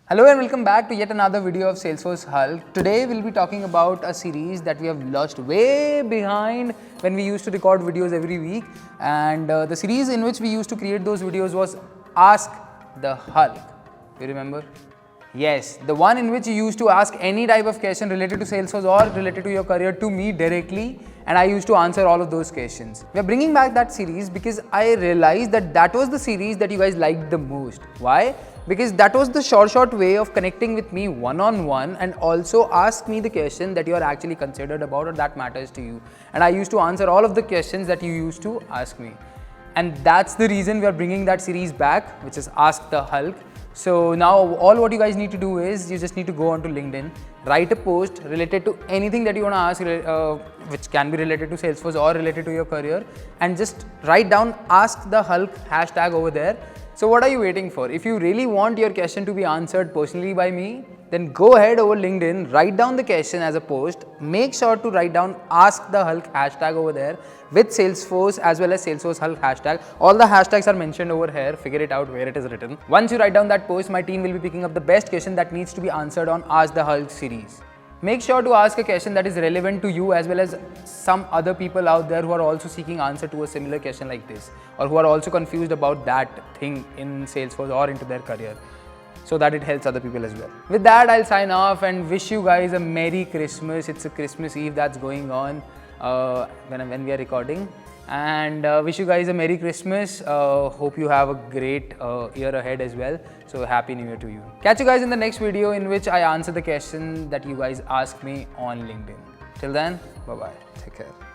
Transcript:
Hello and welcome back to yet another video of Salesforce Hulk. Today we'll be talking about a series that we have lost way behind when we used to record videos every week, and the series in which we used to create those videos was Ask the Hulk. You remember? Yes, the one in which you used to ask any type of question related to Salesforce or related to your career to me directly, and I used to answer all of those questions. We are bringing back that series because I realized that that was the series that you guys liked the most. Why? Because that was the short way of connecting with me one-on-one and also ask me the question that you are actually considered about or that matters to you. And I used to answer all of the questions that you used to ask me. And that's the reason we are bringing that series back, which is Ask the Hulk. So now all what you guys need to do is you just need to go onto LinkedIn, write a post related to anything that you want to ask, which can be related to Salesforce or related to your career, and just write down Ask the Hulk hashtag over there. So what are you waiting for? If you really want your question to be answered personally by me, then go ahead over LinkedIn, write down the question as a post, make sure to write down Ask the Hulk hashtag over there with Salesforce as well as Salesforce Hulk hashtag. All the hashtags are mentioned over here, figure it out where it is written. Once you write down that post, my team will be picking up the best question that needs to be answered on Ask the Hulk series. Make sure to ask a question that is relevant to you as well as some other people out there who are also seeking answer to a similar question like this, or who are also confused about that thing in Salesforce or into their career, so that it helps other people as well. With that, I'll sign off and wish you guys a Merry Christmas. It's a Christmas Eve that's going on when we are recording, and wish you guys a Merry Christmas. Hope you have a great year ahead as well. So Happy New Year to you. Catch you guys in the next video in which I answer the question that you guys ask me on LinkedIn. Till then, bye bye. Take care.